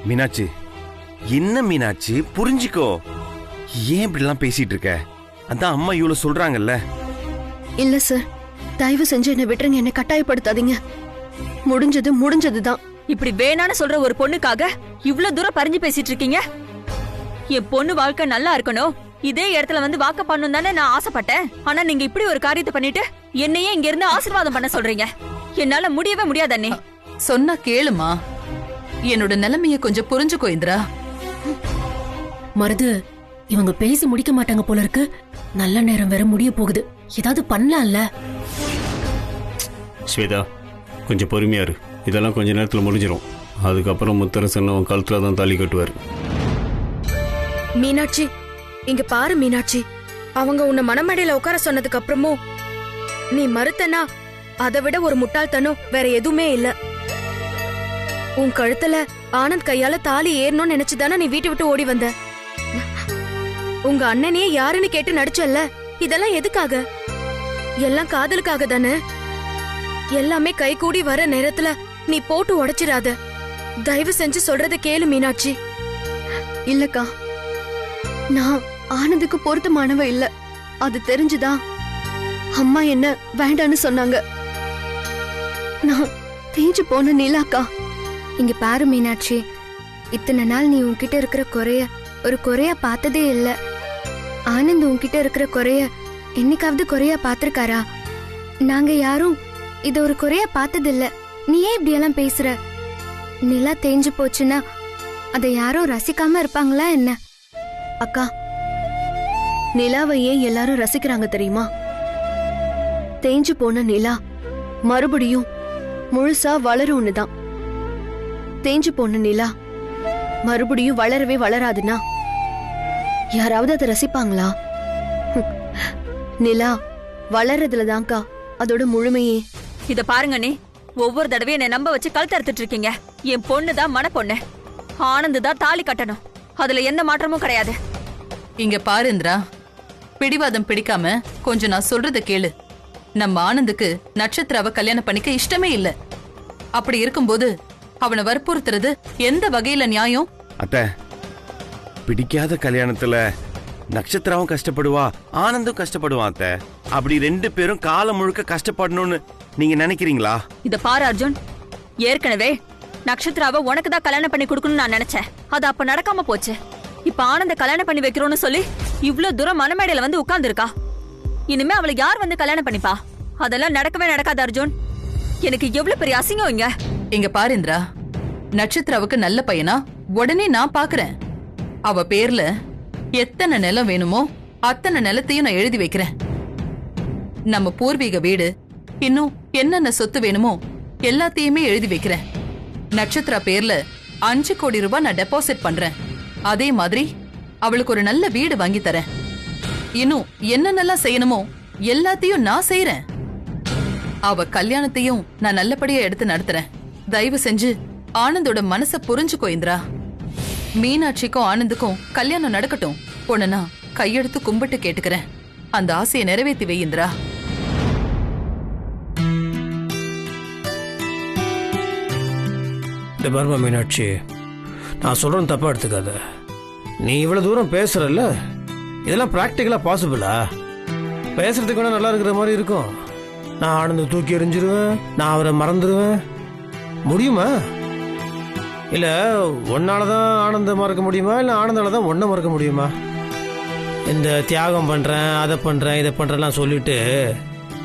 மீனாட்சி, என்ன மீனாட்சி, புரிஞ்சுக்கோ. ஏன் இப்படி எல்லாம் பேசிட்டு இருக்க? அதான் அம்மா இவ்வளவு சொல்றாங்கல்ல. இல்ல சார், தயவு செஞ்சு என்ன விட்டுருங்க. என்ன கட்டாயப்படுத்தாதீங்க. முடிஞ்சது முடிஞ்சதுதான். இப்படி வேணான்னு சொல்ற ஒரு பொண்ணுக்காக இவ்வளவு தூரம் பறிஞ்சு பேசிட்டு இருக்கீங்க. என் பொண்ணு வாழ்க்கை நல்லா இருக்கணும், இதே இடத்துல வந்து வாக்க பண்ணணும் தானே நான் ஆசைப்பட்டேன். ஆனா நீங்க இப்படி ஒரு காரியத்தை பண்ணிட்டு என்னையே இங்க இருந்து ஆசீர்வாதம் பண்ண சொல்றீங்க. என்னால முடியவே முடியாது அண்ணே. சொன்னா கேளுமா. என்னோட நிலைமைய கொஞ்சம் புரிஞ்சுக்கோ இந்திரா. மருது, இவங்க பேசி முடிக்க மாட்டாங்க போல இருக்கு. நல்ல நேரம் வேற முடிய போகுது. ஏதாவது பண்ணலாம்ல. ஸ்வேதா, கொஞ்சம் பொறுமையா இரு. இதெல்லாம் கொஞ்ச நேரத்துல முடிஞ்சிடும். அதுக்கப்புறம் முத்தரசன் அவன் கழுத்துல தான் தாலி கட்டுவார். மீனாட்சி, இங்க பாரு மீனாட்சி, அவங்க உன்னை மணமேடையில உட்கார சொன்னதுக்கு அப்புறமும் நீ மறுத்தனா அதை விட ஒரு முட்டாள்தனம் வேற எதுவுமே இல்ல. உன் கழுத்துல ஆனந்த் கையால தாலி ஏறணும்னு நினைச்சுதானே நீ வீட்டை விட்டு ஓடி வந்த. உங்க அண்ணனையே யாருன்னு கேட்டு நடிச்சல்ல. இதெல்லாம் எதுக்காக? எல்லாம் காதலுக்காக தானே. எல்லாமே கை கூடி வர நேரத்துல நீ போட்டு உடைச்சிடாத. தயவு செஞ்சு சொல்றத கேளு மீனாட்சி. இல்லக்கா, நான் ஆனந்துக்கு பொருத்தமானவ இல்ல. அது தெரிஞ்சுதான் அம்மா என்ன வேண்டான்னு சொன்னாங்க. நான் தேஞ்சு போன நிலாக்கா. இங்க பாரு மீனாட்சி, இத்தனை நாள் நீ உன்கிட்ட இருக்கிற ஒரு குறைய பார்த்ததே இல்ல. ஆனந்த் உன்கிட்ட இருக்கிற குறைய என்னைக்காவது குறையா பாத்திருக்காரா? நாங்க யாரும் இத ஒரு குறையா பார்த்ததில்ல. நீ ஏன் இப்படி எல்லாம் பேசுற? நிலா தேஞ்சு போச்சுன்னா அதை யாரும் ரசிக்காம இருப்பாங்களா என்ன? அக்கா, நிலாவை ஏன் எல்லாரும் ரசிக்கிறாங்க தெரியுமா? தேஞ்சு போன நிலா மறுபடியும் முழுசா வளரும்னுதான். தேஞ்சு போன நிலா மறுபடியும் வளரவே வளராதுன்னா யாராவது அதை ரசிப்பாங்களா? நிலா வளர்றதுலதான்க்கா அதோட முழுமையே. இத பாருங்க நீ ஒவ்வொரு தடவையும் என்னை நம்ப வச்சு கழுத்து அறுத்துட்டு இருக்கீங்க. என் பொண்ணுதான் மன பொண்ணு, ஆனந்து தான் தாலி கட்டணும். அதுல எந்த மாற்றமும் கிடையாது. இங்க பாரு இந்திரா, பிடிவாதம் பிடிக்காம கொஞ்சம் நான் சொல்றத கேளு. நம்ம ஆனந்துக்கு நட்சத்திராவை கல்யாணம் பண்ணிக்க இஷ்டமே இல்ல. அப்படி இருக்கும்போது அவனை வற்புறுத்துறது எந்த வகையில நியாயம்? அத்தை, பிடிக்காத கல்யாணத்துல நட்சத்திராவும் கஷ்டப்படுவா, ஆனந்தும் கஷ்டப்படுவான். அத்தை, அப்படி 2 பேரும் காலம் முழுக்க கஷ்டப்படணும்னு நீங்க நினைக்கிறீங்களா? இத பாரு அர்ஜுன், ஏற்கனவே நட்சத்திராவை உனக்கு தான் கல்யாணம் பண்ணி கொடுக்கணும்னு நான் நினைச்சேன். அது அப்ப நடக்காம போச்சு. இப்ப ஆனந்த கல்யாணம் பண்ணி வைக்கிறோம்னு சொல்லி இவ்ளோ தூரம் மனமேடையில வந்து உட்கார்ந்து இருக்கா. இனிமே அவளை யார் வந்து கல்யாணம் பண்ணிப்பா? அதெல்லாம் நடக்கவே நடக்காது அர்ஜுன். எனக்கு எவ்வளவு பெரிய அசிங்கம் இங்க. இங்க பாரு இந்திரா, நட்சத்திராவுக்கு நல்ல பையனா உடனே நான் பாக்குறேன். அவ பேர்ல எத்தனை நிலம் வேணுமோ அத்தனை நிலத்தையும் நான் எழுதி வைக்கிறேன். நம்ம பூர்வீக வீடு, இன்னும் என்னென்ன சொத்து வேணுமோ எல்லாத்தையுமே எழுதி வைக்கிறேன். நட்சத்திரா பேர்ல 5 கோடி ரூபாய் நான் டெபாசிட் பண்றேன். அதே மாதிரி அவளுக்கு ஒரு நல்ல வீடு வாங்கி தரேன். இன்னும் என்னென்னலாம் செய்யணுமோ எல்லாத்தையும் நான் செய்யறேன். அவ கல்யாணத்தையும் நான் நல்லபடியா எடுத்து நடத்துறேன். தயவு செஞ்சு ஆனந்தோட மனச புரிஞ்சுக்கோ இந்திரா. மீனாட்சிக்கும் ஆனந்துக்கும் கல்யாணம் நடக்கட்டும். உடனே கையெடுத்து கும்பிட்டு கேட்டுக்கிறேன். அந்த ஆசையை நிறைவேற்றி வை இந்திரா. இந்த பர்மா மீனாட்சி, நான் சொல்றேன் தப்பா எடுத்துக்காத. நீ இவ்வளவு தூரம் பேசுறல்ல, இதெல்லாம் பிராக்டிக்கலா பாசிபிளா? பேசுறதுக்கு வேணா நல்லா இருக்கிற மாதிரி இருக்கும். நான் ஆனந்த தூக்கி எறிஞ்சிருவேன், நான் அவரை மறந்துடுவேன், முடியுமா? இல்ல ஒன்னாலதான் ஆனந்த மறக்க முடியுமா, இல்ல ஆனந்தாலதான் ஒன்ன மறக்க முடியுமா? இந்த தியாகம் பண்றேன், அதை பண்றேன், இதை பண்றேன்லாம் சொல்லிட்டு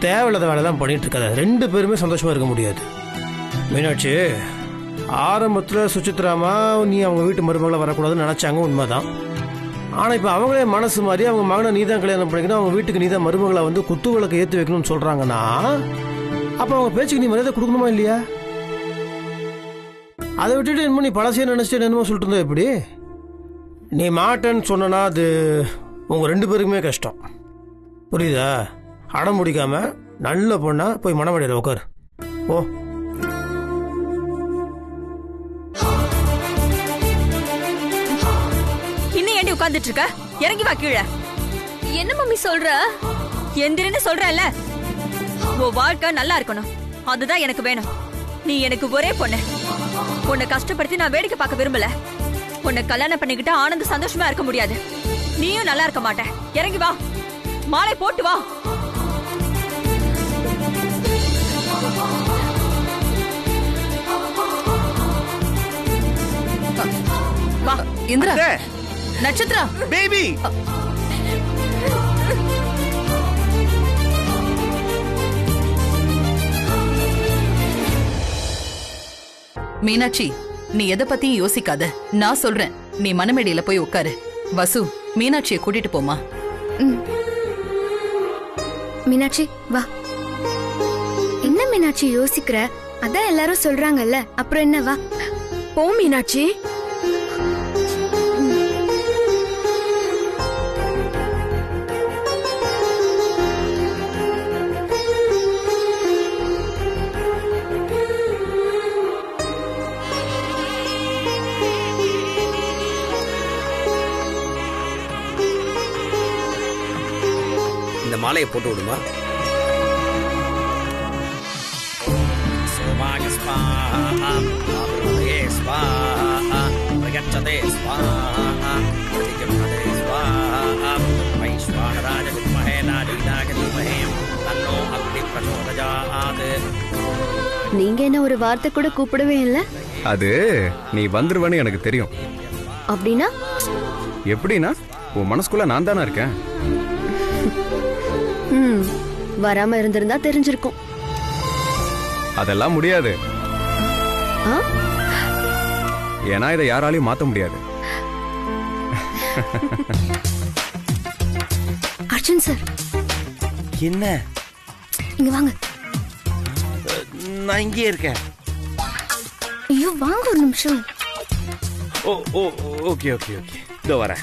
தேவையில்லாத வேலைலாம் பண்ணிட்டு இருக்காத. 2 பேருமே சந்தோஷமா இருக்க முடியாது. மீனாட்சி, ஆரம்பத்தில் சுச்சித்ராமா நீ அவங்க வீட்டு மருமகளை வரக்கூடாதுன்னு நினைச்சாங்க, உண்மைதான். ஆனால் இப்போ அவங்களே மனசு மாதிரி அவங்க மகனை நீ தான் கல்யாணம் பண்ணிக்கணும், அவங்க வீட்டுக்கு நீ தான் மருமகளை வந்து குத்து விளக்கு ஏற்றி வைக்கணும்னு சொல்றாங்கன்னா அப்போ அவங்க பேச்சுக்கு நீ மரியாதை கொடுக்கணுமா இல்லையா? அதை விட்டுட்டு என்னமோ நீ பழசையே நினைச்சிட்டு என்னமோ சொல்லிட்டு இருந்தா எப்படி? நீ மாட்டேன்னு சொன்னா அது உங்க 2 பேருக்குமே கஷ்டம், புரியுதா? அடம் முடிக்காம நல்ல பொண்ணா போய் மனமடையில உட்காரு. ஓ, இன்னும் ஏண்டி உட்கார்ந்துட்டு இருக்க? இறங்கி வா கீழே. என்ன மம்மி சொல்ற? எந்திரன்னு சொல்றல. உன் வாழ்க்கை நல்லா இருக்கணும், அதுதான் எனக்கு வேணும். நீ எனக்கு ஒரே பொண்ணு. உன்னை கஷ்டப்படுத்தி நான் வேடிக்கை பார்க்க விரும்பல. உன்னை கல்யாணம் பண்ணிக்கிட்டா ஆனந்த் சந்தோஷமா இருக்க முடியாது, நீயும் நல்லா இருக்க மாட்ட. இறங்கி வா, மாலை போட்டு வா. வா இந்திரா. நட்சத்திரா பேபி, மீனாட்சி, நீ எதை பத்தியும் யோசிக்காத. நான் சொல்றேன், நீ மனமேடையில போய் உட்காரு. வசு, மீனாட்சியை கூட்டிட்டு போமா. மீனாட்சி வா. என்ன மீனாட்சி யோசிக்கிற? அதான் எல்லாரும் சொல்றாங்கல்ல, அப்புறம் என்ன? வா போ மீனாட்சி. இந்த மாலையை போட்டு விடுமா. சோமாய ஸ்வாஹா, ஆப்ரதே ஸ்வாஹா, பிரகச்சதே ஸ்வாஹா, பிரதிகம்ஹதே ஸ்வாஹா, வைஸ்வானராஜ வித்மஹே நாரீதாக தீமஹே தன்னோ அக்னி பிரச்சோதயாத். நீங்க என்ன ஒரு வார்த்தை கூட கூப்பிடவே இல்லை. அது நீ வந்துருவன்னு எனக்கு தெரியும். அப்படின்னா எப்படின்னா உன் மனசுக்குள்ள நான் தானே இருக்கேன். வராம இருந்திருந்தா தெரிஞ்சிருக்கும். அதெல்லாம் முடியாது, ஏன்னா இதை யாராலையும் மாத்த முடியாது. அர்ஜுன் சார், என்ன? இங்க வாங்க. நான் இங்கே இருக்கேன். ஐயோ வாங்க ஒரு நிமிஷம். ஓ ஓ ஓகே ஓகே ஓகே, இதோ வரேன்.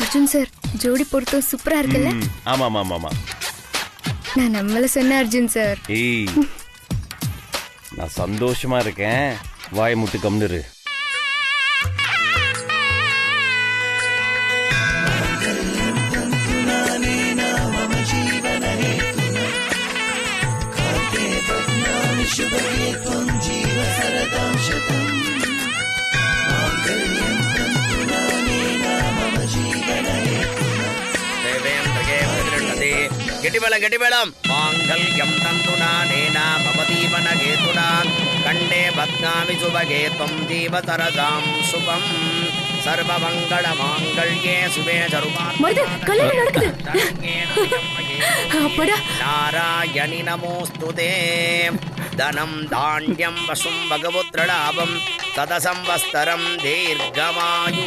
அர்ஜுன் சார், ஜோடி பொருத்தம் சூப்பரா இருக்குல்ல? ஆமா ஆமா ஆமா ஆமா. நான் நம்மள சொன்ன அர்ஜுன் சார். ஏய், நான் சந்தோஷமா இருக்கேன். வாய் முட்டு கம்னுரு. கெட்டிபலம் மாங்கல்யம் தந்துனா நேனா மமதீபன கேதுனா கண்டே பத்னாமி சுபகே துவம் ஜீவதரதாம் சுபம் சர்வமங்கள மாங்கல்யே சுபே சர்வார்த்த மருது, கல்யாணம் நடக்குது. அப்படா. நாராயணி நமோஸ்துதே. தனம் தாண்யம் வசும் பகவத்ரலாபம் ததசம்வஸ்தரம் தீர்க்கமாயு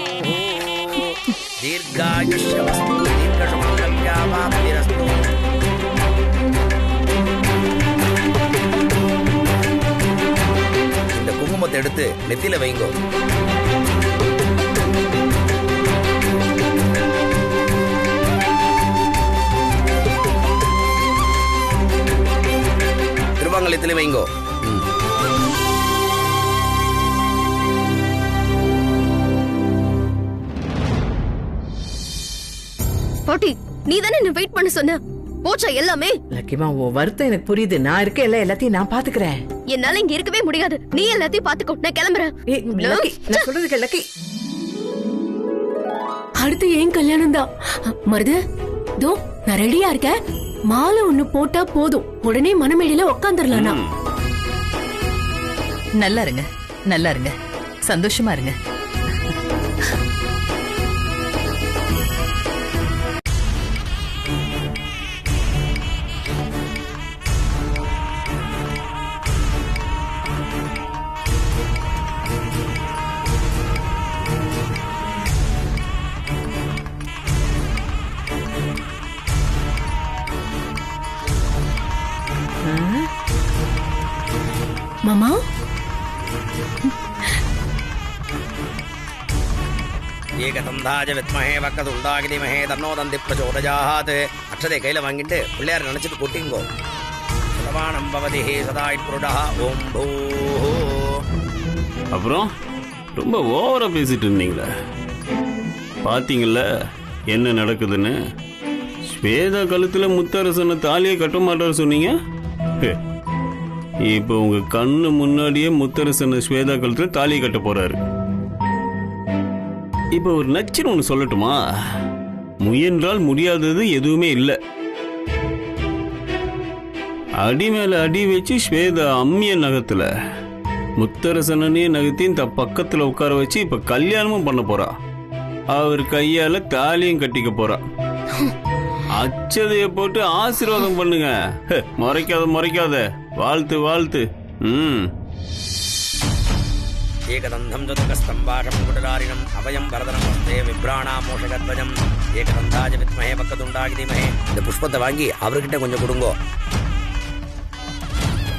தீர்காயுஷ்யமஸ்து தீர்க்கசுமங்கல்யாவாப்திரஸ்து. இந்த குங்குமத்தை எடுத்து நெத்தில வைங்கோ. திருவாங்கலத்திலே வைங்கோ. பாட்டி, நீ தானே என்ன வெயிட் பண்ண சொன்ன? போச்சா எல்லாமே? லக்கிமா, உன் வருத்தம் எனக்கு புரியுது. நான் இருக்கேன், எல்லாத்தையும் நான் பாத்துக்கிறேன். என்னால இங்க இருக்கவே முடியாது. நீ எல்லாத்தையும் பாத்துக்கோ, நான் கிளம்புறேன். நான் சொல்றதுக்கு லக்கி. அடுத்து ஏன் கல்யாணம் தான். மருது, தோ நான் ரெடியா இருக்கேன். மாலை ஒண்ணு போட்டா போதும், உடனே மனமேடையில உக்காந்துடலாம்னா. நல்லா இருங்க, நல்லா இருங்க, சந்தோஷமா இருங்க. மாமா, ஏகதந்தாஜ வித்மஹே வக்கதுண்டாய தீமஹே தன்னோ தந்தி பிரச்சோதயாத். அக்ஷதை கையில வாங்கிட்டு பிள்ளையார் நினைச்சிட்டு கொட்டிங்கோ. சதவானம் பவதி சதாயிட்புருடா ஓம் பூஹு. அப்புறம் ரொம்ப ஓவரா பேசிட்டு இருந்தீங்களே, பாத்தீங்கல்ல என்ன நடக்குதுன்னு? ஸ்வேதா கழுத்துல முத்தரசனை தாலியை கட்ட மாட்டாரு சொன்னீங்க. இப்போ உங்க கண்ணு முன்னாடியே முத்தரசனை ஸ்வேதா கழுத்துல தாலியை கட்ட போறாரு. இப்போ ஒரு நச்சுன்னு ஒன்று சொல்லட்டுமா? முயன்றால் முடியாதது எதுவுமே இல்லை. அடி மேல அடி வச்சு ஸ்வேதா அம்மிய நகத்துல முத்தரசனே நகத்தையும் தன் பக்கத்துல உட்கார வச்சு இப்ப கல்யாணமும் பண்ண போறா. அவர் கையால தாலியும் கட்டிக்க போறா. அச்சதைய போட்டு ஆசீர்வாதம் பண்ணுங்க. மறைக்காத மறைக்காத, வாழ்த்து வாழ்த்து. ஏகதந்தம் ஜதுகஸ்தம்பாஷம் குடலாரினம் அபயம் வரதனம் வஸ்தே விப்ராணாமோஷகத்வஜம் ஏகதந்தாஜ வித்மஹே வக்கதுண்டாய தீமஹே. இந்த புஷ்பத்தை வாங்கி அவர்கிட்ட கொஞ்சம் கொடுங்கோ.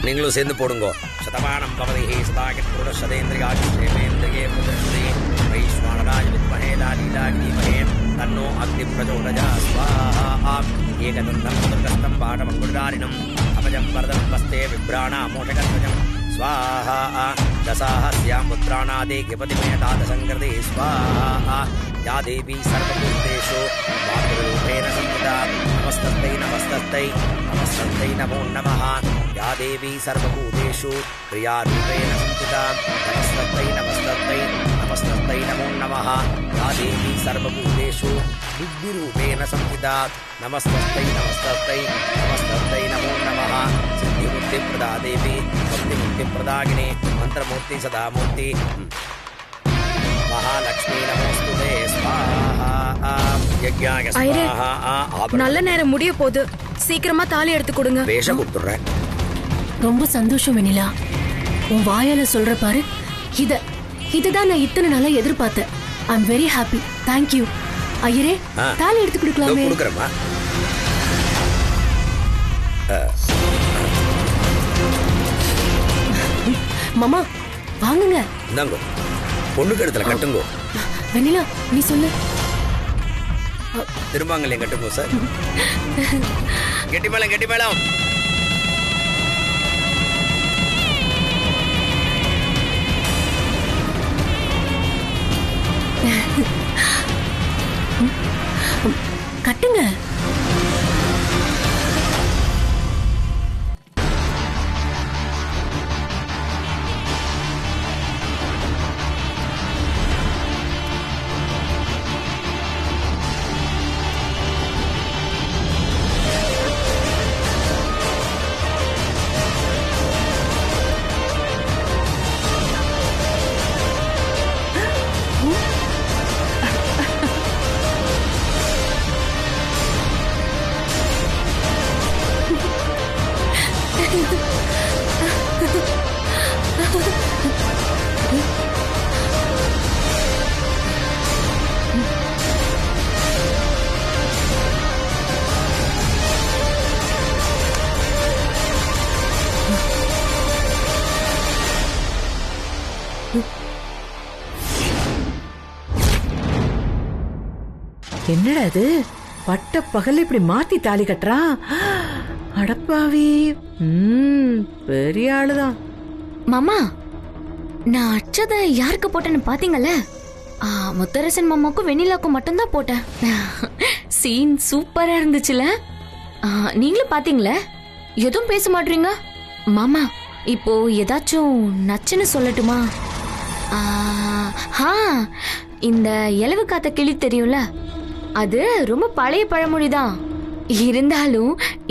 நீங்களும் சேர்ந்து போடுங்கோ. சதமானம் பவதி சதாகிருட சதேந்திரியாஜேந்திரியே புதஸ்ரீ வைஸ்வானராஜ வித்மஹே லாலீலாய தீமஹே தன்னோ அக்னி பிரச்சோதயாத் ஸ்வாஹா. ஏகதந்தம் ஜதுகஸ்தம்பாஷம் குடலாரினம் அபயம் வரதனம் வஸ்தே விப்ராணாமோஷகத்வஜம் स्वाहा. दशास्यां पुत्राणादे किपतिमेतादशङ्कृते स्वाहा. या देवी सर्वभूतेषु मातृरूपेण संहिता नमस्तस्यै नमस्तस्यै नमस्तस्यै नमो नमः. या देवी सर्वभूतेषु प्रियारूपेण संहिता नमस्तस्यै नमस्तस्यै नमस्तस्यै नमो नमः. या देवी सर्वभूतेषु बुद्धिरूपेण संहिता नमस्तस्यै नमस्तस्यै नमस्तस्यै नमो नमः. सिद्धिमुक्तिप्रदा देवी भक्तिमुक्तिप्रदायिनी मंत्रमूर्ति सदामूर्ति महालक्ष्मी नमोस्तुते स्वाहा. यज्ञाय स्वाहा. நல்ல நேரம் முடிய போகுது, சீக்கிரமா தாலி எடுத்து கொடுங்க. வேஷம் கொடுத்துறேன். ரொம்ப சந்தோஷம் வெண்ணிலா. உன் வாயால சொல்ற பாரு, இதுதான் நான் இத்தனை நாளா எதிர்பார்த்தேன். ஐ அம் வெரி ஹாப்பி. தேங்க்யூ. ஐயரே தாலி எடுத்து கொடுக்கலாமே. கொடுக்குறேம்மா. மாமா வாங்குங்க. இந்தாங்கோ, பொண்ணு கழுத்துல கட்டுங்கோ. வெண்ணிலா நீ சொல்லு. திரும்பாங்களே கட்டுங்கோ சார். கெட்டி மேளம், கெட்டி மேளம். கட்டுங்க. என்னடா இது பட்ட பகல்ல இப்படி மாத்தி தாலி கட்டுறான்? அடப்பாவி, பெரிய ஆளுதான். மாமா, நான் அச்சதை யாருக்கு போட்டேன்னு பாத்தீங்கல்ல? முத்தரசன் மாமாக்கும் வெண்ணிலாக்கும் மட்டும்தான் போட்டேன். சீன் சூப்பரா இருந்துச்சுல? நீங்களும் பாத்தீங்களே? எதுவும் பேச மாட்டீங்க மாமா. இப்போ ஏதாச்சும் நச்சுன்னு சொல்லட்டுமா? இந்த இலவு காத்த கிளி தெரியும்ல, அது ரொம்ப பழைய பழமொழிதான். இருந்தாலும்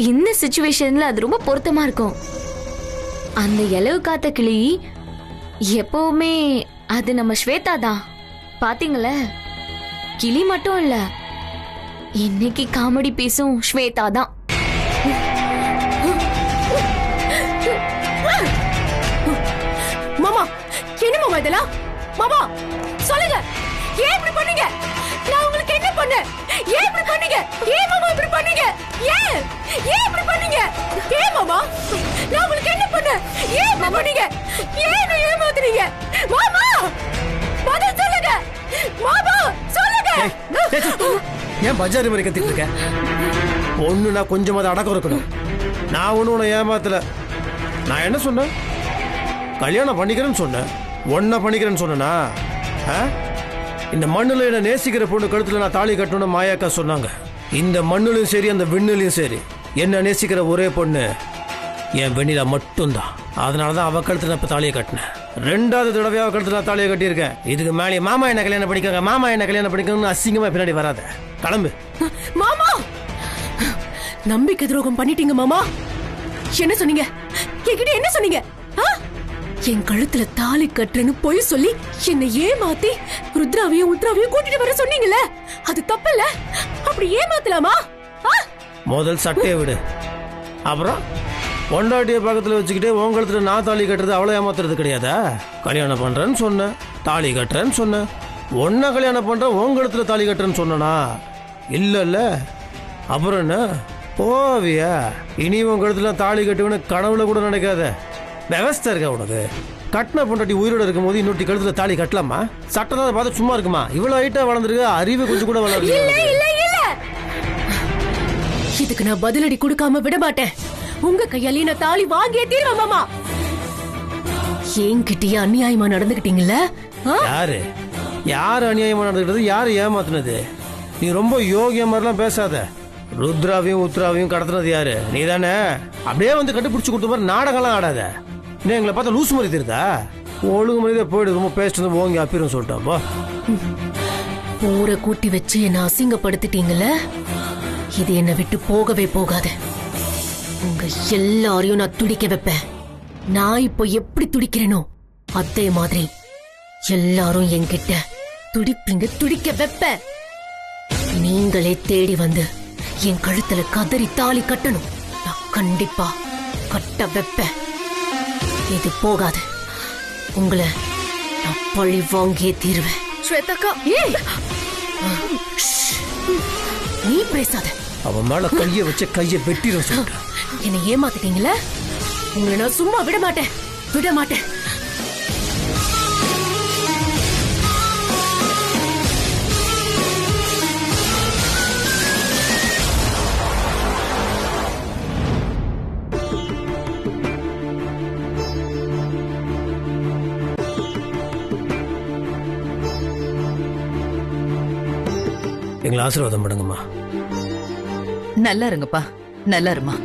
இந்த சிச்சுவேஷன்ல அது ரொம்ப பொருத்தமா இருக்கும். அந்த இலவு காத்த கிளி எப்பவுமே அது நம்ம ஸ்வேதா தான். பாத்தீங்களே, கிளி மட்டும் இல்ல, இன்னைக்கு காமெடி பீஸும் ஸ்வேதா தான். மாமா என்ன மாமா இதெல்லாம்? மாமா சொல்லுங்க, ஏன் இப்படி பண்ணீங்க? நான் உங்களுக்கு என்ன பண்ணேன்? ஏன் இப்படி பண்ணீங்க? ஏன் மாமா இப்படி பண்ணீங்க? ஏன் இப்படி பண்ணீங்க? ஏன் மாமா, நான் உங்களுக்கு என்ன பண்ணேன்? ஏன் இப்படி பண்ணீங்க? ஏன் ஏமாத்துறீங்க? மாமா பதில் சொல்லுங்க. மாமா சொல்லுங்க. ஏன் பஜாரி மாதிரி கத்திட்டு இருக்க? ஒண்ணு நான் கொஞ்சமாவது அடக்கம் இருக்கணும். நான் ஒண்ணு உன்னை ஏமாத்தல. நான் என்ன சொன்னேன்? கல்யாணம் பண்ணிக்கிறேன்னு சொன்னேன். ஒன்ன பண்ணிக்கிறேன்னு சொன்னா? இந்த மண்ணுல என்ன நேசிக்கிற பொண்ணு கழுத்துல நான் தாலி கட்டணும்னு மாயாக்கா சொன்னாங்க. இந்த மண்ணுலையும் சரி அந்த விண்ணுலையும் சரி என்ன நேசிக்கிற ஒரே பொண்ணு என் வெண்ணிலா மட்டும்தான். அதனாலதான் அவ கழுத்துல இப்ப தாலியை கட்டினேன். 2வது தடவையா அவ கழுத்துல தாலியை கட்டியிருக்கேன். இதுக்கு மேலே மாமா என்ன கல்யாணம் பண்ணிக்கோங்க, மாமா என்ன கல்யாணம் பண்ணிக்கோங்கன்னு அசிங்கமா பின்னாடி வராத. கிளம்பு. மாமா நம்பிக்கை துரோகம் பண்ணிட்டீங்க மாமா. என்ன சொன்னீங்க? என்கிட்ட என்ன சொன்னீங்க? என் கழுத்துல தாலி கட்டுறேன்னு பொய் சொல்லி என்னை ஏமாத்தி ருத்ராவையும் உத்ராவையும் கூட்டிட்டு வர சொன்னீங்கல்ல, அது தப்பில்ல? அப்படி ஏமாத்தலாமா? முதல் சட்டையை விடு. அப்புறம் பொண்டாட்டிய பக்கத்துல வச்சுக்கிட்டே உன் கழுத்துல நான் தாலி கட்டுறது அவ்வளவு ஏமாத்துறது கிடையாதா? கல்யாணம் பண்றேன்னு சொன்ன, தாலி கட்டுறேன்னு சொன்ன, ஒன்ன கல்யாணம் பண்ற உன் கழுத்துல தாலி கட்டுறேன்னு சொன்னா இல்ல? அப்புறம் என்ன போவியா? இனி உன் கழுத்துல தாலி கட்டுவேன்னு கனவுல கூட நினைக்காத. விவஸ்தை இருக்கா உனக்கு? கட்டின பொண்டாட்டி உயிரோட இருக்கும் போது இன்னொரு கழுத்துல தாலி கட்டலாமா? சட்டத்தை பார்த்து சும்மா இருக்குமா? இவ்வளவு ஹைட்டா வளர்ந்துருக்கு, அறிவு கொஞ்சம் கூட வளர்ந்து. இதுக்கு நான் பதிலடி கொடுக்காம விட மாட்டேன். உங்க கையாலே நான் தாலி வாங்கியே தீர்வேன் மாமா. என்கிட்டயே அநியாயமா நடந்துக்கிட்டீங்கல்ல? யாரு அநியாயமா நடந்துக்கிட்டது? யாரு ஏமாத்துனது? நீ ரொம்ப யோகிய மாதிரிலாம் பேசாத. ருத்ராவையும் உத்ராவையும் கடத்தினது யாரு? நீ தானே? அப்படியே வந்து கண்டுபிடிச்சு கொடுத்த மாதிரி நாடகம்லாம் ஆடாத. நீ எங்களை பார்த்தா லூசு மாதிரி தெரியுதா? ஒழுங்கு மனிதா போயிடு. ரொம்ப பேசிட்டு ஓங்கி அப்பிரும் சொல்லிட்டாப்பா. ஊரை கூட்டி வச்சு என்ன அசிங்கப்படுத்திட்டீங்கல்ல, இது என்னை விட்டு போகவே போகாது. உங்க எல்லாரையும் நான் துடிக்க வைப்பேன். நான் இப்போ எப்படி துடிக்கிறேனோ அதே மாதிரி எல்லாரும் என்கிட்ட துடிப்பீங்க, துடிக்க வைப்பேன். நீங்களே தேடி வந்து என் கழுத்துல கதறி தாலி கட்டணும். நான் கண்டிப்பா கட்ட வைப்பேன். இது போகாது. உங்களை நான் பழி வாங்கியே தீருவேன். ஸ்வேதாக்கா, நீ பேசாத. அவன் மேல கைய வச்சு கைய வெட்டிடும் சொல்லிட்டேன். என்னை ஏமாத்திட்டீங்களா? உங்களை நான் சும்மா விட மாட்டேன், விட மாட்டேன். எங்களை ஆசீர்வாதம் பண்ணுங்கம்மா. நல்லா இருங்கப்பா, நல்லா இருமா.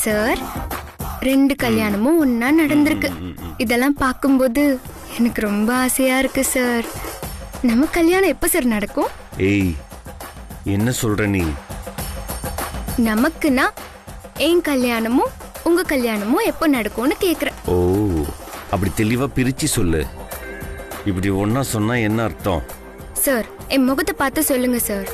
சார், 2 கல்யாணமும் ஒன்னா நடந்திருக்கு. இதெல்லாம் பார்க்கும்போது எனக்கு ரொம்ப ஆசையா இருக்கு சார். நம்ம கல்யாணம் எப்ப சார் நடக்கும்? ஏய், என்ன சொல்ற நீ? நமக்குன்னா என் கல்யாணமும் உங்க கல்யாணமும் எப்போ நடக்கும்னு கேக்குறேன். ஓ, அப்படி தெளிவா பிரிச்சு சொல்லு. இப்படி ஒன்னா சொன்னா என்ன அர்த்தம்? சார், என் முகத்தை பார்த்து சொல்லுங்க சார்.